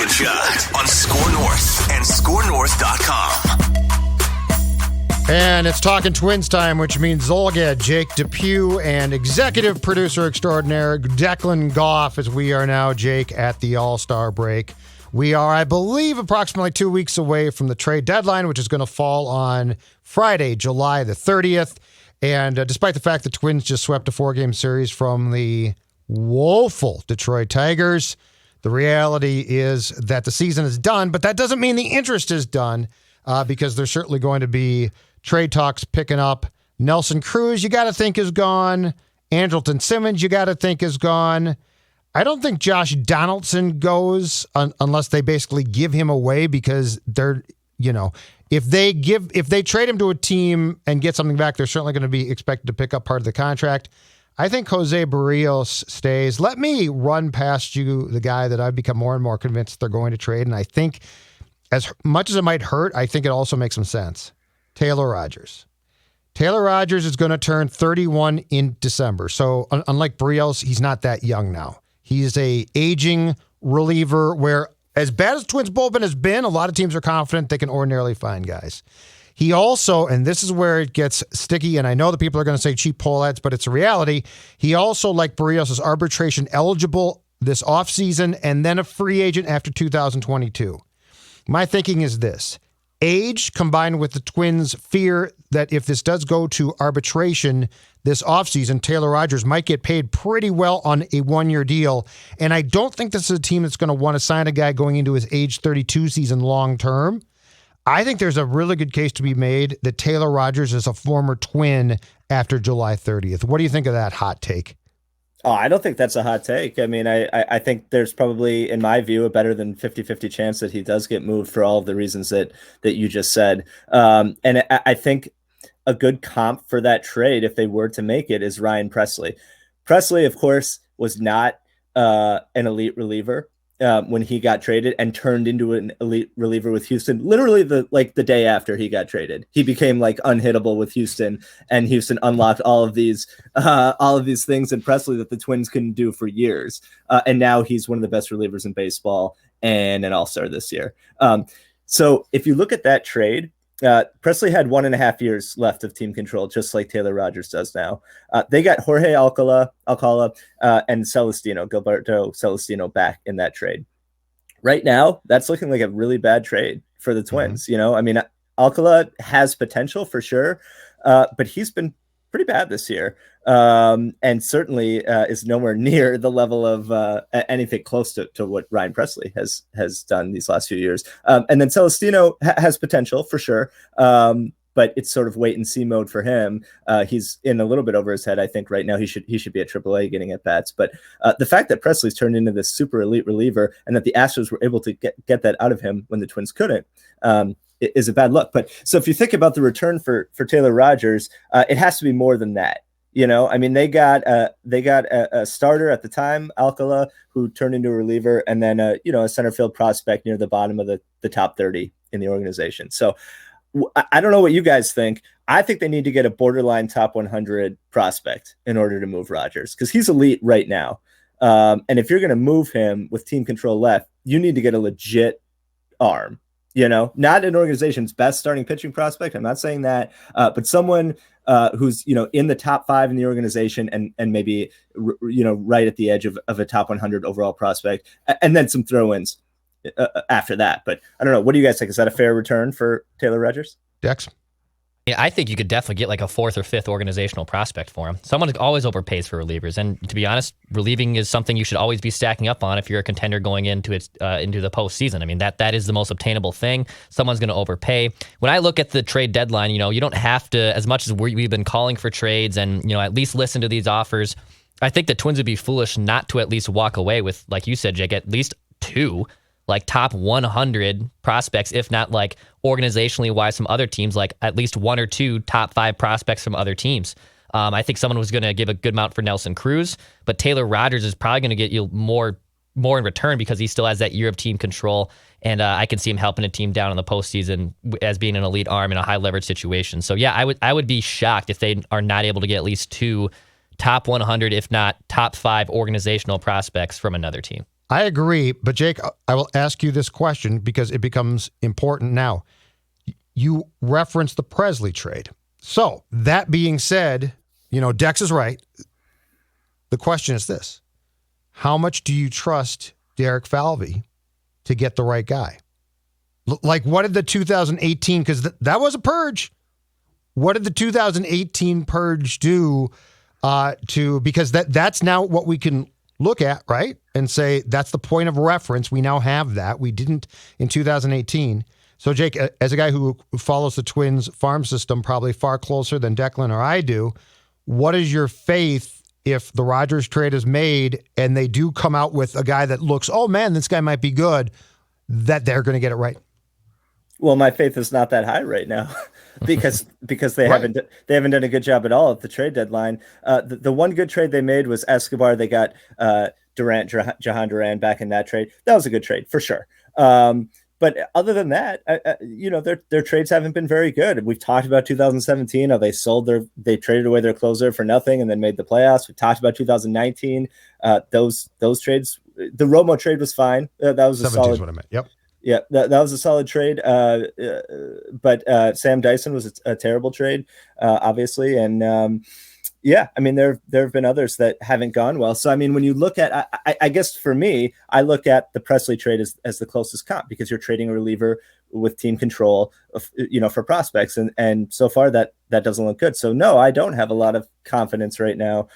and Judd on Score North and ScoreNorth.com. And it's Talking Twins time, which means Zolgad, Jake Depew, and executive producer extraordinaire Declan Goff, as we are now, Jake, at the All-Star break. We are, I believe, approximately 2 weeks away from the trade deadline, which is going to fall on Friday, July the 30th. And despite the fact the Twins just swept a 4-game series from the woeful Detroit Tigers, the reality is that the season is done, but that doesn't mean the interest is done because there's certainly going to be trade talks picking up. Nelson Cruz, you got to think, is gone. Andrelton Simmons, you got to think, is gone. I don't think Josh Donaldson goes unless they basically give him away because they're, if they trade him to a team and get something back, they're certainly going to be expected to pick up part of the contract. I think Jose Barrios stays. Let me run past you the guy that I've become more and more convinced they're going to trade, and I think as much as it might hurt, I think it also makes some sense. Taylor Rogers. Taylor Rogers is going to turn 31 in December. So unlike Barrios, he's not that young now. He's a aging reliever where, as bad as Twins bullpen has been, a lot of teams are confident they can ordinarily find guys. He also, and this is where it gets sticky, and I know that people are going to say cheap poll ads, but it's a reality. He also, like Barrios, is arbitration eligible this offseason and then a free agent after 2022. My thinking is this. Age combined with the Twins' fear that if this does go to arbitration this offseason, Taylor Rogers might get paid pretty well on a one-year deal. And I don't think this is a team that's going to want to sign a guy going into his age 32 season long-term. I think there's a really good case to be made that Taylor Rogers is a former Twin after July 30th. What do you think of that hot take? Oh, I don't think that's a hot take. I mean, I think there's probably, in my view, a better than 50-50 chance that he does get moved for all of the reasons that you just said. And I think a good comp for that trade, if they were to make it, is Ryan Pressly. Pressly, of course, was not an elite reliever when he got traded and turned into an elite reliever with Houston. Literally the day after he got traded, he became like unhittable with Houston, and Houston unlocked all of these things in Pressly that the Twins couldn't do for years. And now he's one of the best relievers in baseball and an all-star this year. So if you look at that trade, Pressly had 1.5 years left of team control, just like Taylor Rogers does now. They got Jorge Alcala, and Gilberto Celestino back in that trade. Right now, that's looking like a really bad trade for the Twins. Mm-hmm. I mean, Alcala has potential for sure, but he's been pretty bad this year, and certainly is nowhere near the level of anything close to what Ryan Pressly has done these last few years. And then Celestino has potential for sure, but it's sort of wait and see mode for him. He's in a little bit over his head. I think right now he should be at AAA getting at bats. But the fact that Pressly's turned into this super elite reliever and that the Astros were able to get that out of him when the Twins couldn't, is a bad look. But so if you think about the return for Taylor Rogers, it has to be more than that. I mean, they got a starter at the time, Alcala, who turned into a reliever, and then a center field prospect near the bottom of the top 30 in the organization. So I don't know what you guys think. I think they need to get a borderline top 100 prospect in order to move Rogers, because he's elite right now. And if you're going to move him with team control left, you need to get a legit arm. Not an organization's best starting pitching prospect. I'm not saying that, but someone who's, in the top 5 in the organization and maybe, right at the edge of a top 100 overall prospect, and then some throw-ins after that. But I don't know. What do you guys think? Is that a fair return for Taylor Rogers? Dex? Yeah, I think you could definitely get like a 4th or 5th organizational prospect for him. Someone always overpays for relievers, and to be honest, relieving is something you should always be stacking up on if you're a contender going into the postseason. I mean, that is the most obtainable thing. Someone's going to overpay. When I look at the trade deadline, you don't have to, as much as we've been calling for trades and at least listen to these offers. I think the Twins would be foolish not to at least walk away with, like you said, Jake, at least 2. Like top 100 prospects, if not like organizationally wise from other teams, like at least 1 or 2 top 5 prospects from other teams. I think someone was going to give a good amount for Nelson Cruz, but Taylor Rogers is probably going to get you more in return because he still has that year of team control, and I can see him helping a team down in the postseason as being an elite arm in a high leverage situation. So yeah, I would be shocked if they are not able to get at least 2 top 100, if not top 5 organizational prospects from another team. I agree, but Jake, I will ask you this question because it becomes important now. You referenced the Presley trade. So that being said, Dex is right. The question is this: how much do you trust Derek Falvey to get the right guy? Like, what did the 2018, because that was a purge. What did the 2018 purge do because that's now what we can look at, right? And say that's the point of reference. We now have that. We didn't in 2018. So, Jake, as a guy who follows the Twins farm system probably far closer than Declan or I do, what is your faith if the Rogers trade is made and they do come out with a guy that looks, oh, man, this guy might be good, that they're going to get it right? Well, my faith is not that high right now because they Right. haven't done a good job at all at the trade deadline. The one good trade they made was Escobar. They got Jahan Duran back in that trade. That was a good trade for sure. But other than that, their trades haven't been very good. We've talked about 2017. How they traded away their closer for nothing and then made the playoffs. We talked about 2019. Those trades. The Romo trade was fine. That was a 17 solid. is what I meant. Yep. Yeah, that was a solid trade. But Sam Dyson was a terrible trade, obviously. And there have been others that haven't gone well. So, I mean, when you look at, I guess for me, I look at the Presley trade as the closest comp because you're trading a reliever with team control, for prospects. And so far that doesn't look good. So, no, I don't have a lot of confidence right now.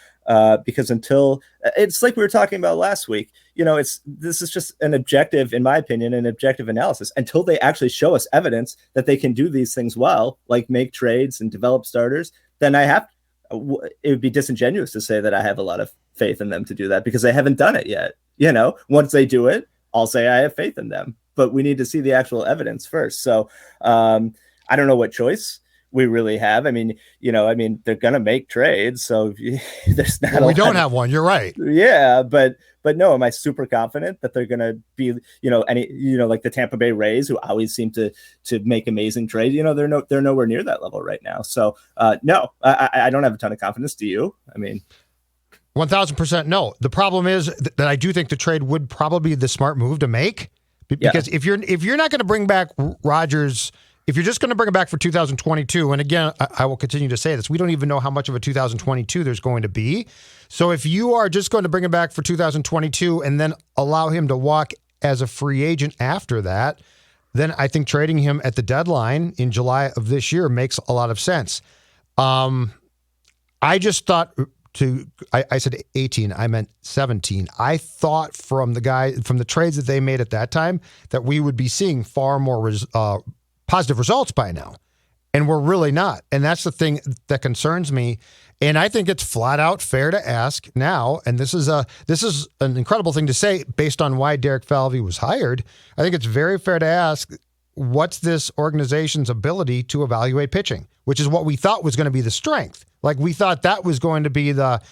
Because until it's like we were talking about last week, this is just an objective, in my opinion, an objective analysis until they actually show us evidence that they can do these things well, like make trades and develop starters. Then it would be disingenuous to say that I have a lot of faith in them to do that because they haven't done it yet. Once they do it, I'll say I have faith in them, but we need to see the actual evidence first. So I don't know what choice we really have. I mean, they're going to make trades. So there's not, we don't have one. You're right. Yeah. But no, am I super confident that they're going to be, like the Tampa Bay Rays who always seem to make amazing trades, they're nowhere near that level right now. So no, I don't have a ton of confidence. Do you? I mean, 1,000% no. The problem is that I do think the trade would probably be the smart move to make because if you're not going to bring back Rogers, if you're just going to bring it back for 2022, and again, I will continue to say this, we don't even know how much of a 2022 there's going to be. So if you are just going to bring it back for 2022 and then allow him to walk as a free agent after that, then I think trading him at the deadline in July of this year makes a lot of sense. I just thought I said 18, I meant 17. I thought from the trades that they made at that time that we would be seeing far more positive results by now. And we're really not. And that's the thing that concerns me. And I think it's flat out fair to ask now, and this is an incredible thing to say based on why Derek Falvey was hired. I think it's very fair to ask, what's this organization's ability to evaluate pitching, which is what we thought was going to be the strength. Like we thought that was going to be the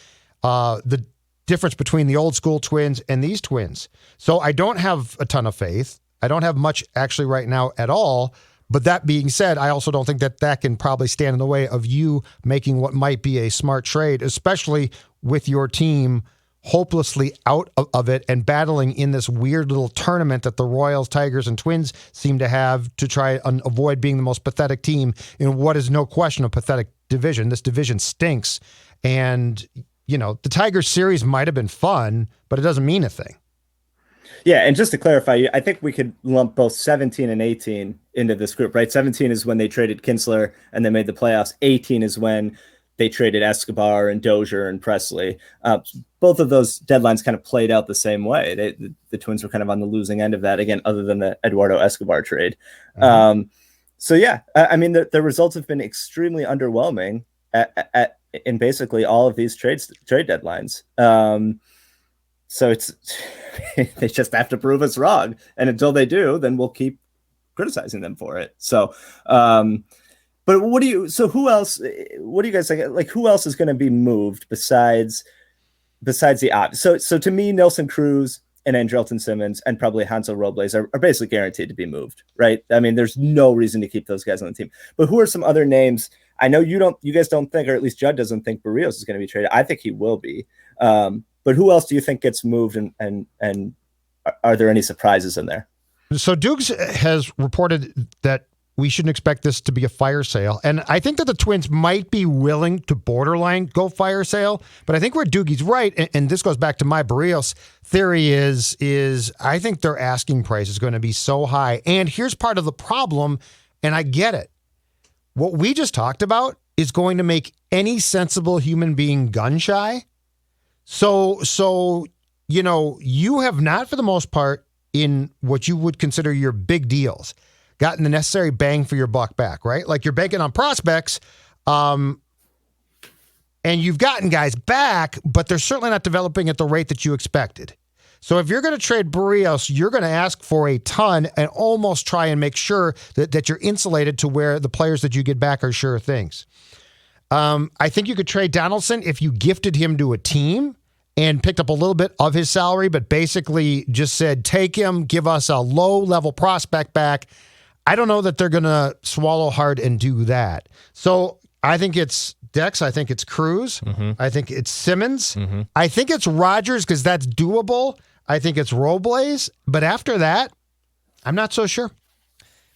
difference between the old school Twins and these Twins. So I don't have a ton of faith. I don't have much actually right now at all. But that being said, I also don't think that can probably stand in the way of you making what might be a smart trade, especially with your team hopelessly out of it and battling in this weird little tournament that the Royals, Tigers, and Twins seem to have to try and avoid being the most pathetic team in what is no question a pathetic division. This division stinks. And, the Tigers series might have been fun, but it doesn't mean a thing. Yeah, and just to clarify, I think we could lump both 17 and 18 into this group, right? 17 is when they traded Kinsler and they made the playoffs. 18 is when they traded Escobar and Dozier and Presley. Both of those deadlines kind of played out the same way. The Twins were kind of on the losing end of that, again, other than the Eduardo Escobar trade. Mm-hmm. The results have been extremely underwhelming in basically all of these trade deadlines. So they just have to prove us wrong. And until they do, then we'll keep criticizing them for it. So, but who else, what do you guys think? Like, who else is going to be moved besides the odds? So to me, Nelson Cruz and Andrelton Simmons and probably Hansel Robles are basically guaranteed to be moved, right? I mean, there's no reason to keep those guys on the team. But who are some other names? I know you guys don't think, or at least Judd doesn't think Barrios is going to be traded. I think he will be. But who else do you think gets moved and are there any surprises in there? So Dukes has reported that we shouldn't expect this to be a fire sale. And I think that the Twins might be willing to borderline go fire sale. But I think where Doogie's right, and this goes back to my Barrios theory, is I think their asking price is going to be so high. And here's part of the problem, and I get it. What we just talked about is going to make any sensible human being gun shy. So you have not, for the most part, in what you would consider your big deals, gotten the necessary bang for your buck back, right? Like you're banking on prospects, and you've gotten guys back, but they're certainly not developing at the rate that you expected. So if you're going to trade Barrios, you're going to ask for a ton and almost try and make sure that you're insulated to where the players that you get back are sure things. I think you could trade Donaldson if you gifted him to a team and picked up a little bit of his salary, but basically just said, take him, give us a low-level prospect back. I don't know that they're going to swallow hard and do that. So I think it's Dex. I think it's Cruz. Mm-hmm. I think it's Simmons. Mm-hmm. I think it's Rogers because that's doable. I think it's Robles. But after that, I'm not so sure.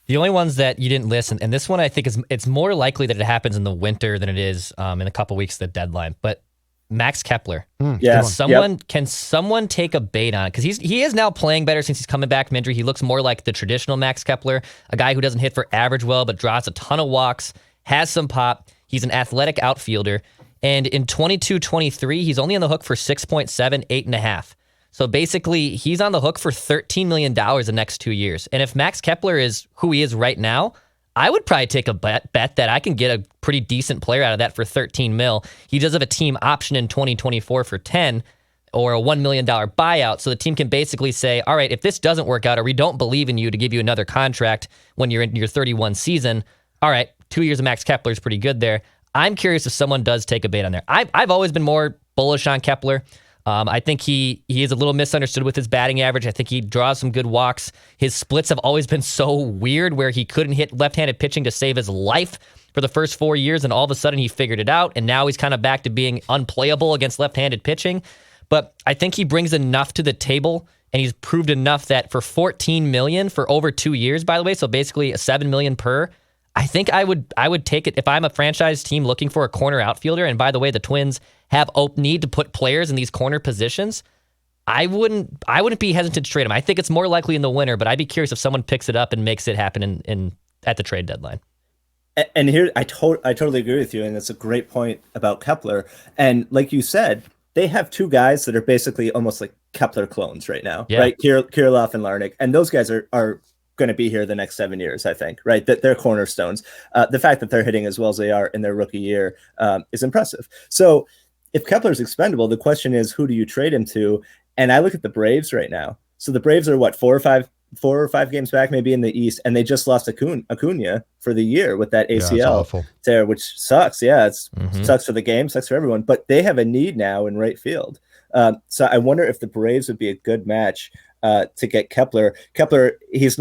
The only ones that you didn't list, and this one I think it's more likely that it happens in the winter than it is in a couple weeks of the deadline, but Max Kepler. Can someone take a bait on it? Because he is now playing better since he's coming back from injury. He looks more like the traditional Max Kepler, a guy who doesn't hit for average well, but draws a ton of walks, has some pop. He's an athletic outfielder. And in 22-23, he's only on the hook for 6.7, 8.5. So basically, he's on the hook for $13 million the next 2 years. And if Max Kepler is who he is right now, I would probably take a bet that I can get a pretty decent player out of that for $13 million. He does have a team option in 2024 for $10 or a $1 million buyout. So the team can basically say, all right, if this doesn't work out or we don't believe in you to give you another contract when you're in your 31 season, all right, 2 years of Max Kepler is pretty good there. I'm curious if someone does take a bait on there. I've always been more bullish on Kepler. I think he is a little misunderstood with his batting average. I think he draws some good walks. His splits have always been so weird where he couldn't hit left-handed pitching to save his life for the first 4 years, and all of a sudden he figured it out, and now he's kind of back to being unplayable against left-handed pitching. But I think he brings enough to the table, and he's proved enough that for $14 million for over 2 years, by the way, so basically a $7 million per, I think I would take it if I'm a franchise team looking for a corner outfielder. And by the way, the Twins have need to put players in these corner positions. I wouldn't be hesitant to trade him. I think it's more likely in the winter, but I'd be curious if someone picks it up and makes it happen at the trade deadline. And here, I totally agree with you, and it's a great point about Kepler. And like you said, they have two guys that are basically almost like Kepler clones right now, right? Kirilloff and Larnach, and those guys are going to be here the next 7 years, I think, right? That they're cornerstones. The fact that they're hitting as well as they are in their rookie year is impressive. So if Kepler's expendable, the question is, who do you trade him to? And I look at the Braves right now. So the Braves are what, four or five games back, maybe in the East, and they just lost Acuna for the year with that ACL tear, which sucks. Yeah, sucks for the game, sucks for everyone. But they have a need now in right field. So I wonder if the Braves would be a good match to get Kepler. Kepler, he's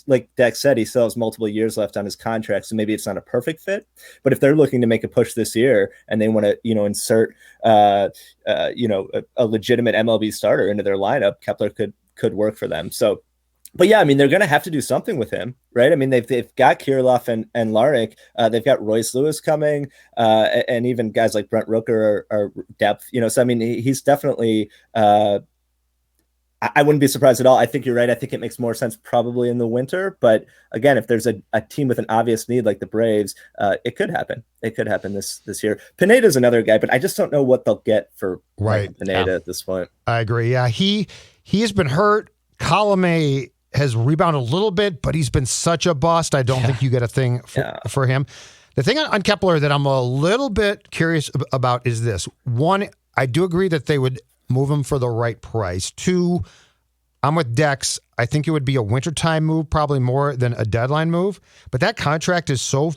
like Dex said, he still has multiple years left on his contract, so maybe it's not a perfect fit. But if they're looking to make a push this year and they want to, insert, a legitimate MLB starter into their lineup, Kepler could work for them. So, but yeah, I mean, they're going to have to do something with him, right? I mean, they've got Kirilloff and Larnach. They've got Royce Lewis coming, and even guys like Brent Rooker are depth. So I mean, he's definitely. I wouldn't be surprised at all. I think you're right. I think it makes more sense probably in the winter. But again, if there's a team with an obvious need like the Braves, it could happen. It could happen this year. Pineda's another guy, but I just don't know what they'll get for Pineda at this point. I agree. Yeah, he has been hurt. Colome has rebounded a little bit, but he's been such a bust. I don't think you get a thing for him. The thing on Kepler that I'm a little bit curious about is this. One, I do agree that they would move him for the right price. Two, I'm with Dex. I think it would be a wintertime move, probably more than a deadline move. But that contract is so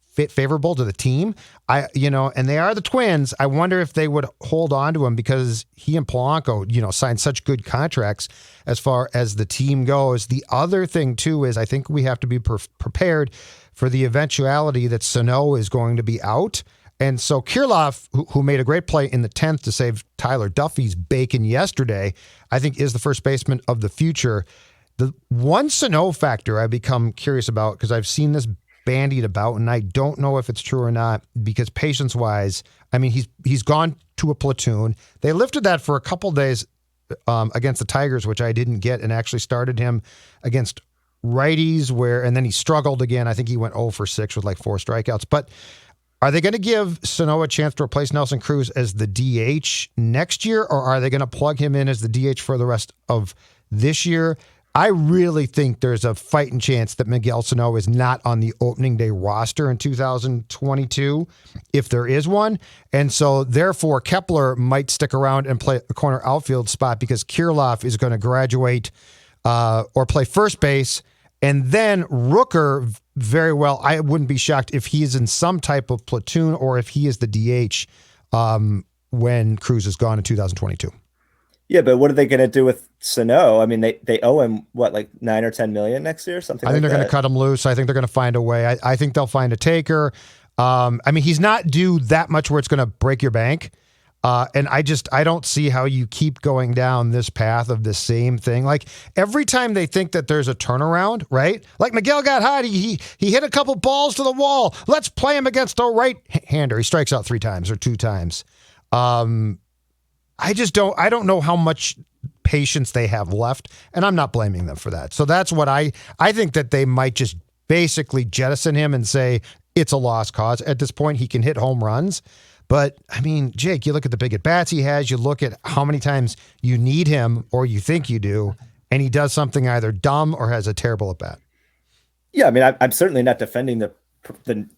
favorable to the team. And they are the Twins. I wonder if they would hold on to him because he and Polanco, signed such good contracts as far as the team goes. The other thing, too, is I think we have to be prepared for the eventuality that Sano is going to be out. And so Kirilloff, who made a great play in the 10th to save Tyler Duffy's bacon yesterday, I think is the first baseman of the future. The one Sano factor I've become curious about, because I've seen this bandied about, and I don't know if it's true or not, because patience-wise, I mean, he's gone to a platoon. They lifted that for a couple days against the Tigers, which I didn't get, and actually started him against righties, and then he struggled again. I think he went 0 for 6 with like 4 strikeouts. But are they going to give Sano a chance to replace Nelson Cruz as the DH next year, or are they going to plug him in as the DH for the rest of this year? I really think there's a fighting chance that Miguel Sano is not on the opening day roster in 2022, if there is one. And so, therefore, Kepler might stick around and play a corner outfield spot because Kirilloff is going to graduate or play first base. And then Rooker, very well, I wouldn't be shocked if he is in some type of platoon or if he is the DH when Cruz is gone in 2022. Yeah, but what are they going to do with Sano? I mean, they owe him, what, like 9 or 10 million next year? Something like that? I think they're going to cut him loose. I think they're going to find a way. I think they'll find a taker. I mean, he's not due that much where it's going to break your bank. And I don't see how you keep going down this path of the same thing. Like every time they think that there's a turnaround, right? Like Miguel got hot. He hit a couple balls to the wall. Let's play him against a right-hander. He strikes out 3 times or 2 times. I don't know how much patience they have left, and I'm not blaming them for that. So that's what I think that they might just basically jettison him and say it's a lost cause. At this point, he can hit home runs. But, I mean, Jake, you look at the big at-bats he has, you look at how many times you need him or you think you do, and he does something either dumb or has a terrible at-bat. Yeah, I mean, I'm certainly not defending the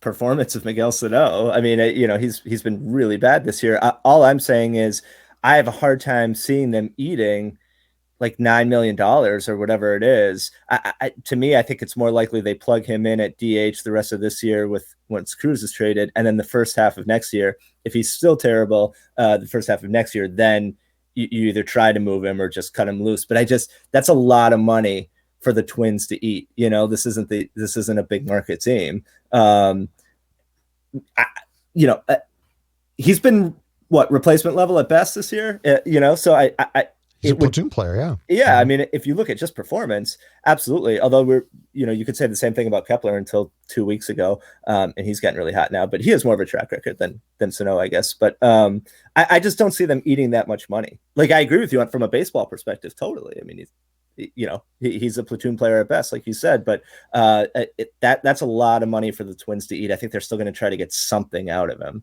performance of Miguel Sano. I mean, he's been really bad this year. All I'm saying is I have a hard time seeing them eating like $9 million or whatever it is. To me, I think it's more likely they plug him in at DH the rest of this year once Cruz is traded. And then the first half of next year, if he's still terrible, the first half of next year, then you either try to move him or just cut him loose. But that's a lot of money for the Twins to eat. This isn't a big market team. He's been replacement level at best this year, so he's a platoon player. Yeah. Yeah. I mean, if you look at just performance, absolutely. Although you could say the same thing about Kepler until 2 weeks ago. And he's getting really hot now, but he has more of a track record than Sano, I guess. But I just don't see them eating that much money. Like, I agree with you from a baseball perspective. Totally. I mean, he's a platoon player at best, like you said, but that's a lot of money for the Twins to eat. I think they're still going to try to get something out of him.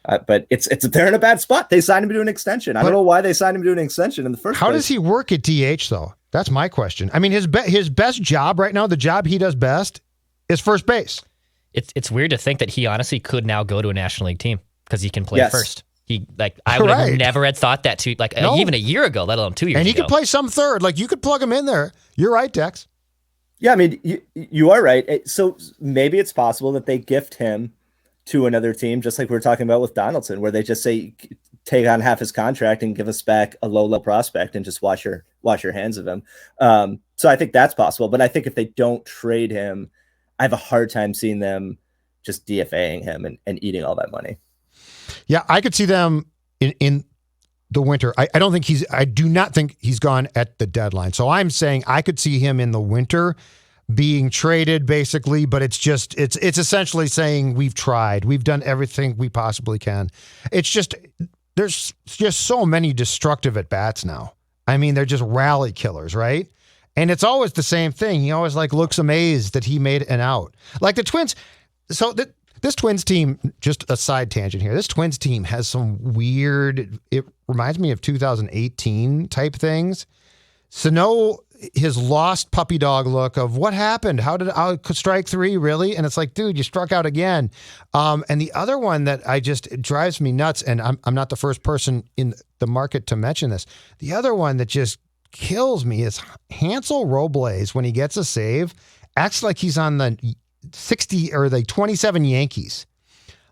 But they're in a bad spot. They signed him to an extension. I don't know why they signed him to an extension in the first place. How does he work at DH, though? That's my question. I mean, his best job right now, the job he does best, is first base. It's weird to think that he honestly could now go to a National League team because he can play first. I would have never had thought that even a year ago, let alone 2 years ago. And he could play some third. Like, you could plug him in there. You're right, Dex. Yeah, I mean, you are right. So maybe it's possible that they gift him to another team, just like we were talking about with Andrelton, where they just say, take on half his contract and give us back a low prospect and just wash your hands of him. So I think that's possible. But I think if they don't trade him, I have a hard time seeing them just DFAing him and eating all that money. Yeah, I could see them in the winter. I do not think he's gone at the deadline. So I'm saying I could see him in the winter being traded, basically, but it's essentially saying we've tried. We've done everything we possibly can. It's just, there's just so many destructive at-bats now. I mean, they're just rally killers, right? And it's always the same thing. He always looks amazed that he made an out. Like the Twins, this Twins team, just a side tangent here, this Twins team has some weird, it reminds me of 2018 type things. Sano, his lost puppy dog look of what happened? How did I strike 3? Really? And it's like, dude, you struck out again. And the other one that it drives me nuts, and I'm not the first person in the market to mention this. The other one that just kills me is Hansel Robles, when he gets a save, acts like he's on the 60 or the 27 Yankees.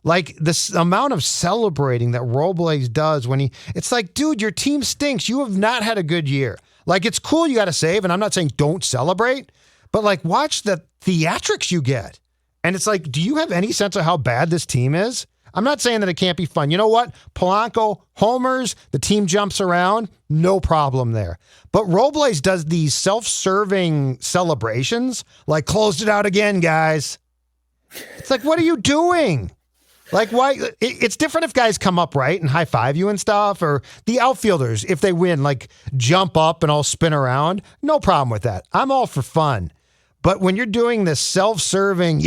Like this amount of celebrating that Robles does it's like, dude, your team stinks. You have not had a good year. Like, it's cool you got to save, and I'm not saying don't celebrate, but watch the theatrics you get. And it's like, do you have any sense of how bad this team is? I'm not saying that it can't be fun. You know what? Polanco homers, the team jumps around, no problem there. But Robles does these self-serving celebrations, like closed it out again, guys. It's like, what are you doing? Like, why? It's different if guys come up, right, and high five you and stuff, or the outfielders, if they win, like jump up and all spin around. No problem with that. I'm all for fun. But when you're doing this self-serving,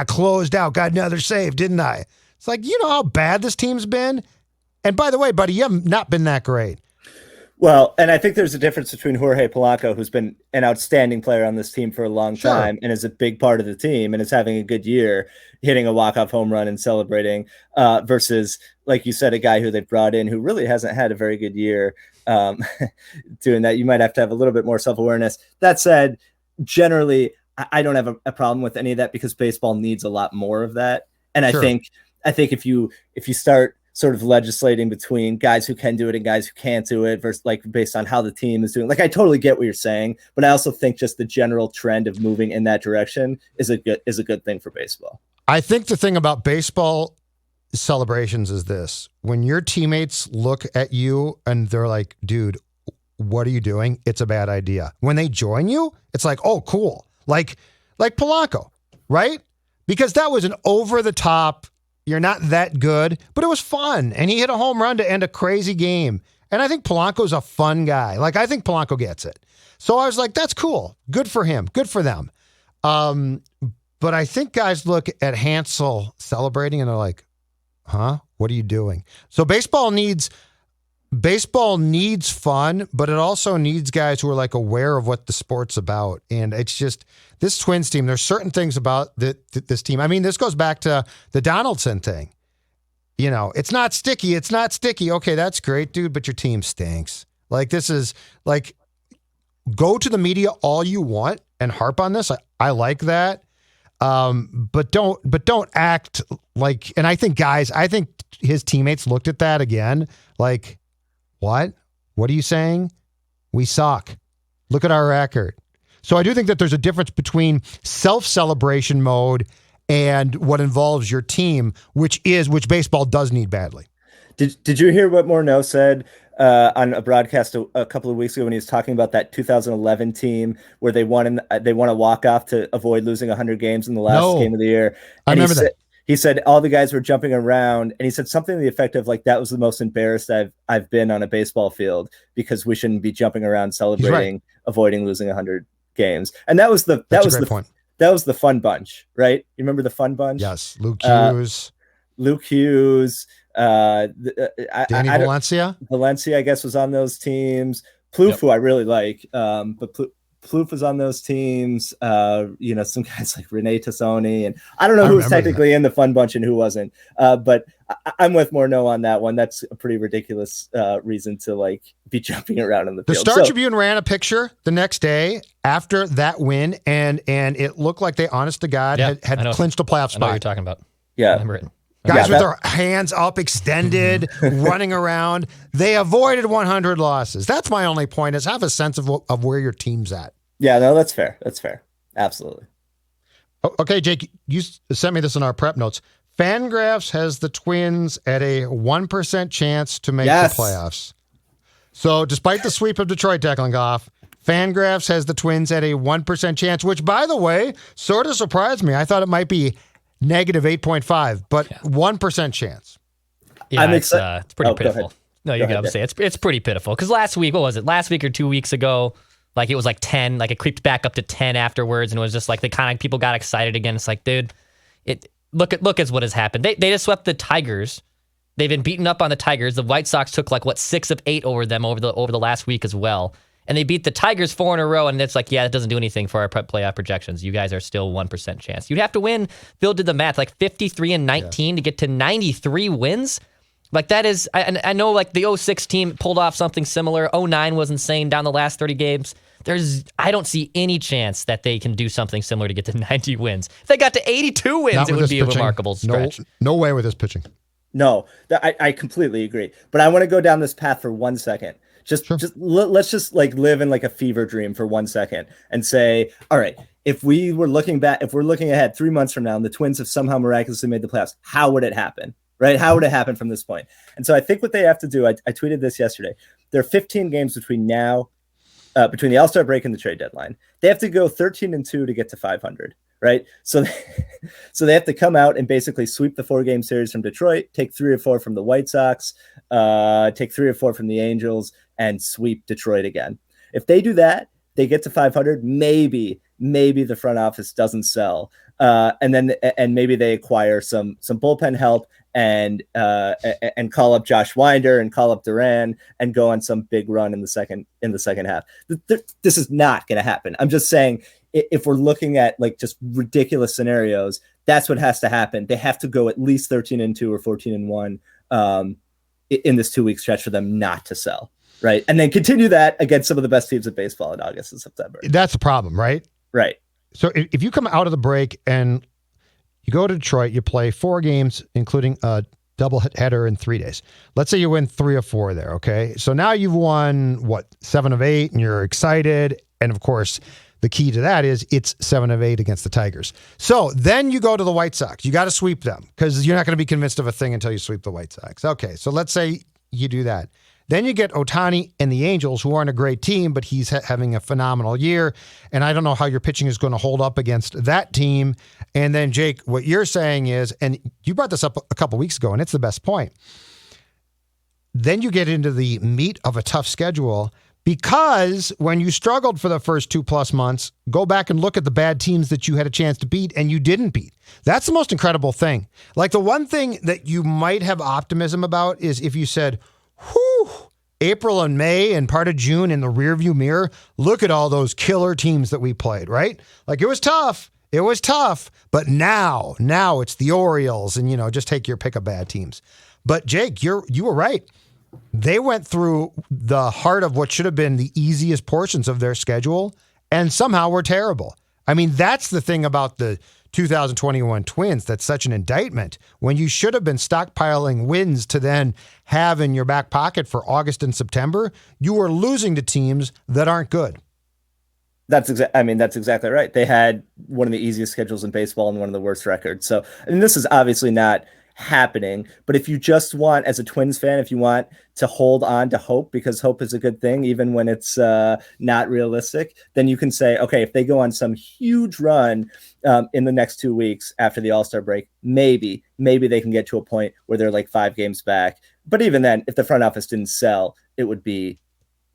closed out, got another save, didn't I? It's like, you know how bad this team's been? And by the way, buddy, you have not been that great. Well, and I think there's a difference between Jorge Polanco, who's been an outstanding player on this team for a long time and is a big part of the team and is having a good year, hitting a walk-off home run and celebrating, versus, like you said, a guy who they brought in who really hasn't had a very good year doing that. You might have to have a little bit more self-awareness. That said, generally, I don't have a problem with any of that because baseball needs a lot more of that. And I think if you start sort of legislating between guys who can do it and guys who can't do it versus like based on how the team is doing. Like, I totally get what you're saying, but I also think just the general trend of moving in that direction is a good thing for baseball. I think the thing about baseball celebrations is this: when your teammates look at you and they're like, dude, what are you doing? It's a bad idea. When they join you, it's like, oh, cool. Like Polanco, right? Because that was an over the top, you're not that good, but it was fun. And he hit a home run to end a crazy game. And I think Polanco's a fun guy. Like, I think Polanco gets it. So I was like, that's cool. Good for him. Good for them. But I think guys look at Hansel celebrating and they're like, huh? What are you doing? So baseball needs fun, but it also needs guys who are like aware of what the sport's about. And it's just this Twins team. There's certain things about this team. I mean, this goes back to the Donaldson thing. You know, it's not sticky. It's not sticky. Okay, that's great, dude, but your team stinks. Like, this is like, go to the media all you want and harp on this. I like that. But don't act like, and I think his teammates looked at that again, like, what are you saying? We suck. Look at our record. So I do think that there's a difference between self-celebration mode and what involves your team, which baseball does need badly. Did you hear what Morneau said on a broadcast a couple of weeks ago when he was talking about that 2011 team where they won a walk-off to avoid losing 100 games in the last game of the year? I remember that. He said all the guys were jumping around, and he said something to the effect of like, that was the most embarrassed I've been on a baseball field because we shouldn't be jumping around celebrating, avoiding losing 100 games. And that was the fun bunch, right? You remember the fun bunch? Yes, Luke Hughes, Danny Valencia. Valencia, I guess, was on those teams. Plouffe, who I really like, but Plouffe was on those teams. Some guys like Rene Tassoni, and I don't know who was technically in the fun bunch and who wasn't. But I'm with Morneau on that one. That's a pretty ridiculous reason to like be jumping around in the field. The Star Tribune ran a picture the next day after that win, and it looked like they, honest to God, had clinched a playoff spot. I know what you're talking about. Yeah, I remember it. Guys with their hands up, extended, running around. They avoided 100 losses. That's my only point, is have a sense of where your team's at. Yeah, no, that's fair. That's fair. Absolutely. Okay, Jake, you sent me this in our prep notes. Fangraphs has the Twins at a 1% chance to make the playoffs. So despite the sweep of Detroit, Declan Goff, Fangraphs has the Twins at a 1% chance, which, by the way, sort of surprised me. I thought it might be negative 8.5, but 1% chance. Yeah, it's pretty pitiful. No, you're going to say it's pretty pitiful. Because last week, what was it? Last week or 2 weeks ago, like it was like 10, like it creeped back up to 10 afterwards, and it was just like the kind of people got excited again. It's like, dude, look at what has happened. They just swept the Tigers. They've been beaten up on the Tigers. The White Sox took 6 of 8 over them over the last week as well. And they beat the Tigers 4 in a row, and it's like, yeah, that doesn't do anything for our playoff projections. You guys are still 1% chance. You'd have to win, Phil did the math, like 53-19 to get to 93 wins. Like that is, I know like the 06 team pulled off something similar. 09 was insane down the last 30 games. I don't see any chance that they can do something similar to get to 90 wins. If they got to 82 wins, it would be a remarkable stretch. No way with this pitching. No, I completely agree. But I want to go down this path for 1 second. Let's just like live in like a fever dream for 1 second and say, all right, if we're looking ahead 3 months from now and the Twins have somehow miraculously made the playoffs, how would it happen? Right? How would it happen from this point? And so I think what they have to do, I tweeted this yesterday. There are 15 games between the All-Star break and the trade deadline. They have to go 13-2 to get to 500, right? So they have to come out and basically sweep the 4-game series from Detroit, take 3 or 4 from the White Sox, take 3 or 4 from the Angels, and sweep Detroit again. If they do that, they get to 500. Maybe the front office doesn't sell, and maybe they acquire some bullpen help and call up Josh Winder and call up Duran and go on some big run in the second half. This is not going to happen. I'm just saying, if we're looking at like just ridiculous scenarios, that's what has to happen. They have to go at least 13-2 or 14-1 in this 2-week stretch for them not to sell. Right. And then continue that against some of the best teams in baseball in August and September. That's the problem, right? Right. So if you come out of the break and you go to Detroit, you play 4 games, including a double header in 3 days. Let's say you win 3 or 4 there. Okay. So now you've won 7 of 8 and you're excited. And of course, the key to that is it's 7 of 8 against the Tigers. So then you go to the White Sox. You got to sweep them because you're not going to be convinced of a thing until you sweep the White Sox. Okay. So let's say you do that. Then you get Ohtani and the Angels, who aren't a great team, but he's having a phenomenal year. And I don't know how your pitching is going to hold up against that team. And then, Jake, what you're saying is, and you brought this up a couple weeks ago, and it's the best point. Then you get into the meat of a tough schedule because when you struggled for the first 2+ months, go back and look at the bad teams that you had a chance to beat and you didn't beat. That's the most incredible thing. Like the one thing that you might have optimism about is if you said, whew, April and May and part of June in the rearview mirror, look at all those killer teams that we played, right? Like it was tough, but now it's the Orioles and, just take your pick of bad teams. But Jake, you were right. They went through the heart of what should have been the easiest portions of their schedule and somehow were terrible. I mean, that's the thing about the 2021 Twins that's such an indictment when you should have been stockpiling wins to then have in your back pocket for August and September. You were losing to teams that aren't good. That's exactly right. They had one of the easiest schedules in baseball and one of the worst records. So, this is obviously not happening, but if you just want, as a Twins fan, if you want to hold on to hope, because hope is a good thing, even when it's not realistic, then you can say, okay, if they go on some huge run in the next 2 weeks after the All-Star break, maybe they can get to a point where they're like 5 games back. But even then, if the front office didn't sell, it would be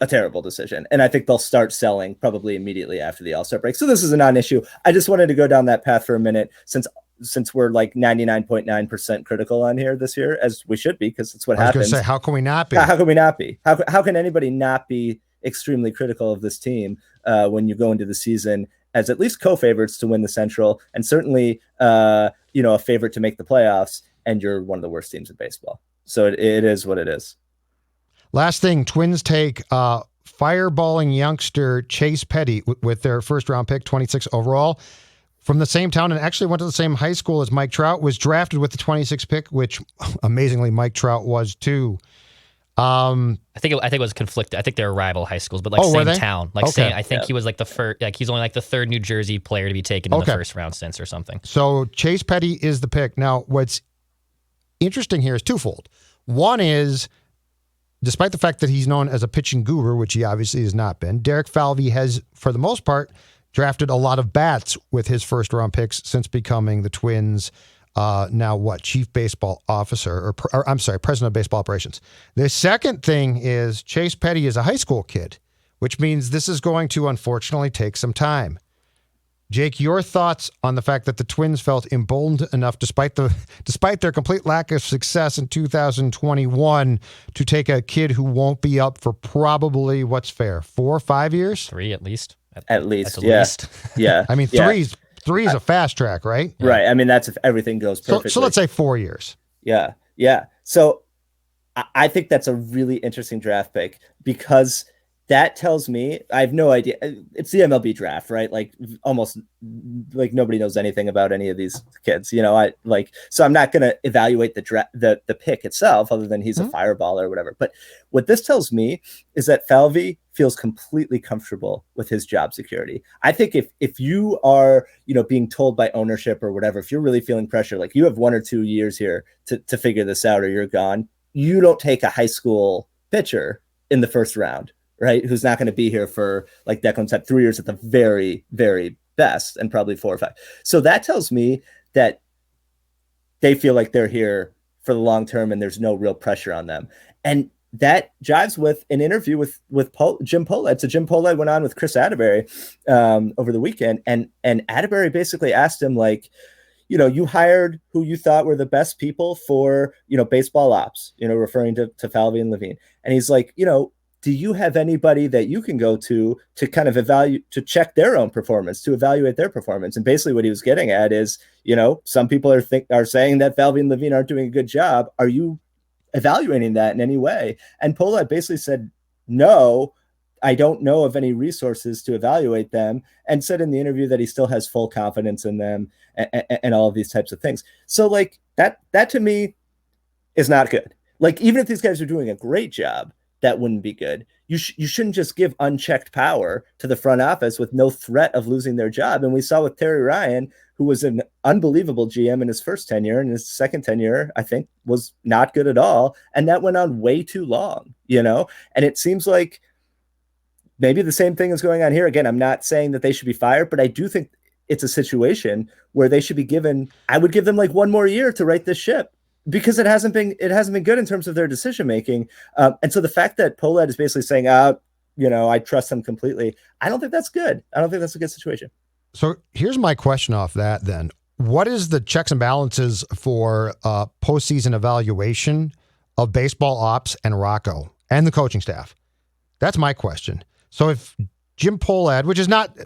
a terrible decision. And I think they'll start selling probably immediately after the All-Star break. So this is a non-issue. I just wanted to go down that path for a minute since we're like 99.9% critical on here this year, as we should be, because it's what happens. I was going to say, how can we not be? How can we not be? How can anybody not be extremely critical of this team when you go into the season as at least co-favorites to win the Central and certainly a favorite to make the playoffs, and you're one of the worst teams in baseball. So it is what it is. Last thing, Twins take fireballing youngster Chase Petty with their first round pick, 26 overall, from the same town and actually went to the same high school as Mike Trout, was drafted with the 26th pick, which amazingly Mike Trout was too. I think it was conflicted. I think they're rival high schools, but same town. I think he was like the first, he's only like the third New Jersey player to be taken in the first round since or something. So Chase Petty is the pick. Now, what's interesting here is twofold. One is, despite the fact that he's known as a pitching guru, which he obviously has not been, Derek Falvey has, for the most part, drafted a lot of bats with his first-round picks since becoming the Twins' chief baseball officer, president of baseball operations. The second thing is Chase Petty is a high school kid, which means this is going to unfortunately take some time. Jake, your thoughts on the fact that the Twins felt emboldened enough, despite their complete lack of success in 2021, to take a kid who won't be up for probably, what's fair, 4 or 5 years? 3 at least. At least. Yeah. I mean, three is a fast track, right? Yeah. Right. I mean, that's if everything goes perfectly. So let's say 4 years. Yeah. So I think that's a really interesting draft pick because that tells me, I have no idea. It's the MLB draft, right? Like almost like nobody knows anything about any of these kids, so I'm not going to evaluate the pick itself other than he's a fireball or whatever. But what this tells me is that Falvey feels completely comfortable with his job security. I think if you are, being told by ownership or whatever, if you're really feeling pressure, like you have 1 or 2 years here to figure this out or you're gone, you don't take a high school pitcher in the first round, right? Who's not going to be here for, like Declan said, 3 years at the very, very best, and probably 4 or 5. So that tells me that they feel like they're here for the long term and there's no real pressure on them. And that jives with an interview with Jim Pohlad. So Jim Pohlad went on with Chris Atterbury over the weekend, and Atterbury basically asked him, like, you hired who you thought were the best people for, baseball ops, referring to Falvey and Levine. And he's like, do you have anybody that you can go to kind of evaluate, to check their own performance, to evaluate their performance? And basically what he was getting at is, some people are saying that Falvey and Levine aren't doing a good job. Are you evaluating that in any way? And Pohlad basically said, no, I don't know of any resources to evaluate them, and said in the interview that he still has full confidence in them and all of these types of things. So like that to me is not good. Like, even if these guys are doing a great job, that wouldn't be good. You shouldn't just give unchecked power to the front office with no threat of losing their job. And we saw with Terry Ryan, who was an unbelievable GM in his first tenure, and his second tenure, I think, was not good at all. And that went on way too long, And it seems like maybe the same thing is going on here. Again, I'm not saying that they should be fired, but I do think it's a situation where they should be given, I would give them like 1 more year to right this ship, because it hasn't been good in terms of their decision making. And so the fact that Pohlad is basically saying, I trust them completely, I don't think that's good. I don't think that's a good situation. So here's my question off that then. What is the checks and balances for postseason evaluation of baseball ops and Rocco and the coaching staff? That's my question. So if Jim Pohlad, which is not,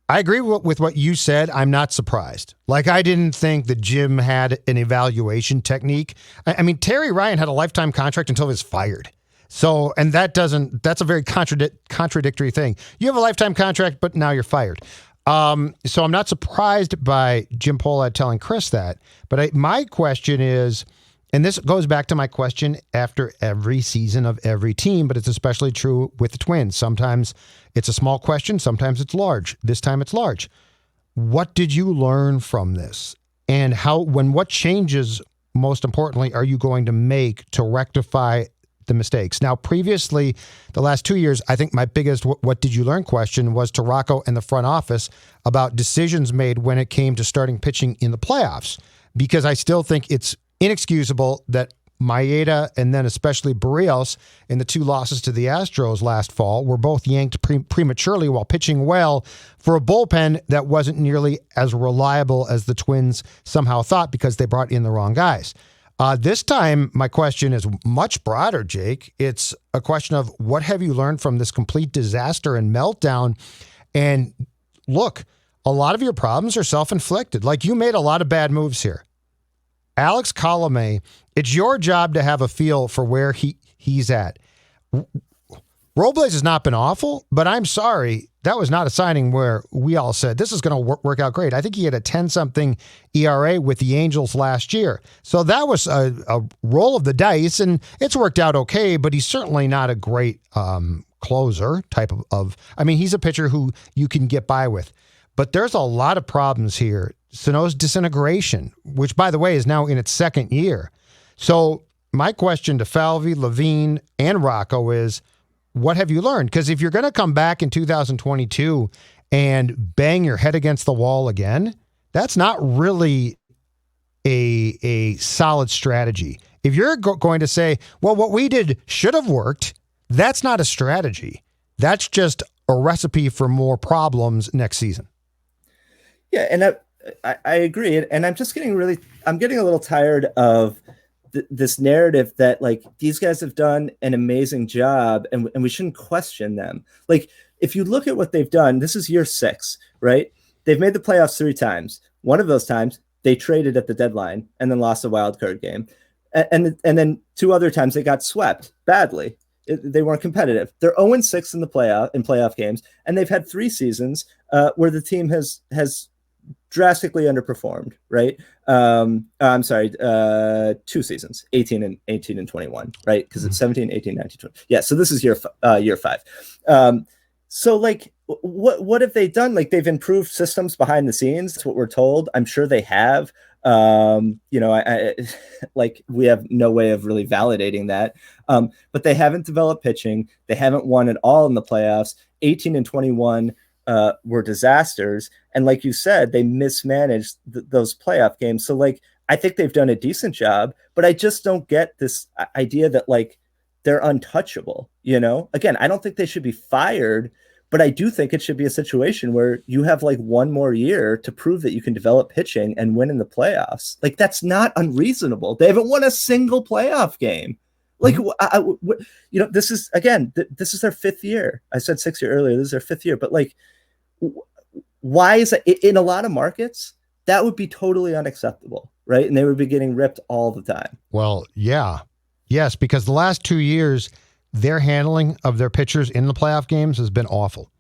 I agree with what you said. I'm not surprised. Like, I didn't think that Jim had an evaluation technique. I mean, Terry Ryan had a lifetime contract until he was fired. So, and that's a very contradictory thing. You have a lifetime contract, but now you're fired. So I'm not surprised by Jim Pohlad telling Chris that. But my question is, and this goes back to my question after every season of every team, but it's especially true with the Twins. Sometimes it's a small question, sometimes it's large. This time it's large. What did you learn from this? And what changes, most importantly, are you going to make to rectify the mistakes? Now, previously, the last 2 years, I think my biggest what did you learn question was to Rocco and the front office about decisions made when it came to starting pitching in the playoffs, because I still think it's inexcusable that Maeda and then especially Barrios in the 2 losses to the Astros last fall were both yanked prematurely while pitching well for a bullpen that wasn't nearly as reliable as the Twins somehow thought because they brought in the wrong guys. This time, my question is much broader, Jake. It's a question of what have you learned from this complete disaster and meltdown? And look, a lot of your problems are self-inflicted. Like, you made a lot of bad moves here. Alex Colomé, it's your job to have a feel for where he's at. Robles has not been awful, but I'm sorry, that was not a signing where we all said this is going to work out great. I think he had a 10-something ERA with the Angels last year. So that was a roll of the dice, and it's worked out okay, but he's certainly not a great closer type of I mean, he's a pitcher who you can get by with. But there's a lot of problems here. Sano's disintegration, which, by the way, is now in its 2nd year. So my question to Falvey, Levine, and Rocco is, what have you learned? Because if you're going to come back in 2022 and bang your head against the wall again, that's not really a solid strategy. If you're going to say, well, what we did should have worked, that's not a strategy. That's just a recipe for more problems next season. Yeah, and I agree. And I'm just getting a little tired of this narrative that, like, these guys have done an amazing job and we shouldn't question them. Like, if you look at what they've done, this is year 6, right? They've made the playoffs 3 times. One of those times they traded at the deadline and then lost a wild card game. And then 2 other times they got swept badly. They weren't competitive. They're 0-6 in playoff games, and they've had 3 seasons where the team has drastically underperformed, right? I'm sorry, 2 seasons, 18 and 21, right? Because it's 17, 18, 19, 20. Yeah, so this is year 5. So like, what have they done? Like, they've improved systems behind the scenes. That's what we're told. I'm sure they have. I like, we have no way of really validating that. But they haven't developed pitching. They haven't won at all in the playoffs. 18 and 21 were disasters. And like you said, they mismanaged those playoff games. So like, I think they've done a decent job, but I just don't get this idea that like they're untouchable. Again, I don't think they should be fired, but I do think it should be a situation where you have like one more year to prove that you can develop pitching and win in the playoffs. Like, that's not unreasonable. They haven't won a single playoff game. Like, this is, again, this is their 5th year. I said 6th year earlier. This is their 5th year. But like, why is it in a lot of markets? That would be totally unacceptable, right? And they would be getting ripped all the time. Well, yeah. Yes, because the last 2 years, their handling of their pitchers in the playoff games has been awful.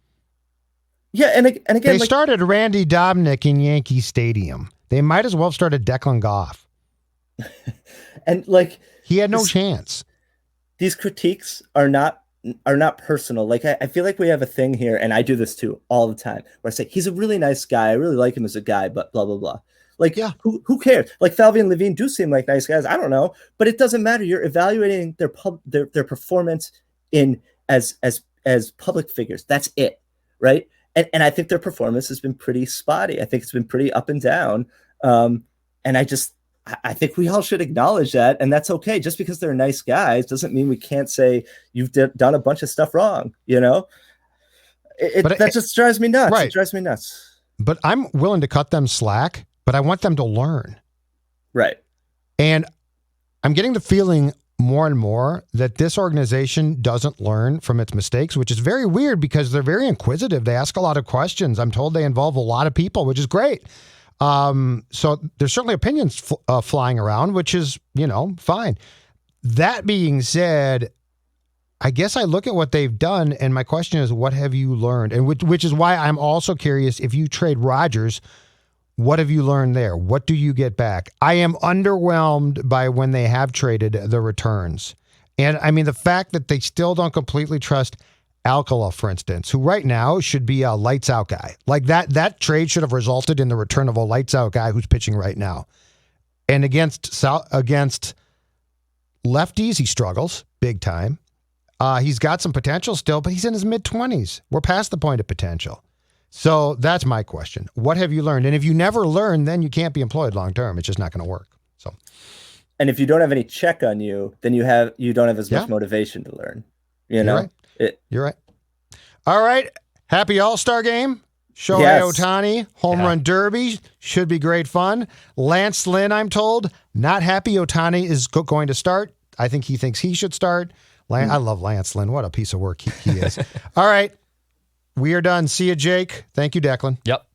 Yeah, and again, they started Randy Dobnak in Yankee Stadium. They might as well have started Declan Goff. And like, he had no chance. These critiques are not personal. Like, I feel like we have a thing here, and I do this too all the time, where I say he's a really nice guy. I really like him as a guy, but blah blah blah. Like, yeah, who cares? Like, Falvey and Levine do seem like nice guys. I don't know, but it doesn't matter. You're evaluating their performance as public figures. That's it, right? And I think their performance has been pretty spotty. I think it's been pretty up and down. And I think we all should acknowledge that, and that's okay. Just because they're nice guys doesn't mean we can't say you've done a bunch of stuff wrong. That just drives me nuts. Right. It drives me nuts. But I'm willing to cut them slack. But I want them to learn. Right. And I'm getting the feeling more and more that this organization doesn't learn from its mistakes, which is very weird because they're very inquisitive. They ask a lot of questions. I'm told they involve a lot of people, which is great. So there's certainly opinions flying around, which is, fine. That being said, I guess I look at what they've done, and my question is, what have you learned? And which is why I'm also curious, if you trade Rodgers, what have you learned there? What do you get back? I am underwhelmed by when they have traded the returns. And I mean, the fact that they still don't completely trust Alcala, for instance, who right now should be a lights out guy. Like that trade should have resulted in the return of a lights out guy who's pitching right now. And against lefties, he struggles big time. He's got some potential still, but he's in his mid-20s. We're past the point of potential. So that's my question. What have you learned? And if you never learn, then you can't be employed long term. It's just not going to work. So, and if you don't have any check on you, then you don't have as much motivation to learn. You're right. You're right. All right. Happy All-Star game. Shohei Ohtani, home run derby. Should be great fun. Lance Lynn, I'm told, not happy Ohtani is going to start. I think he thinks he should start. I love Lance Lynn. What a piece of work he is. All right. We are done. See you, Jake. Thank you, Declan. Yep.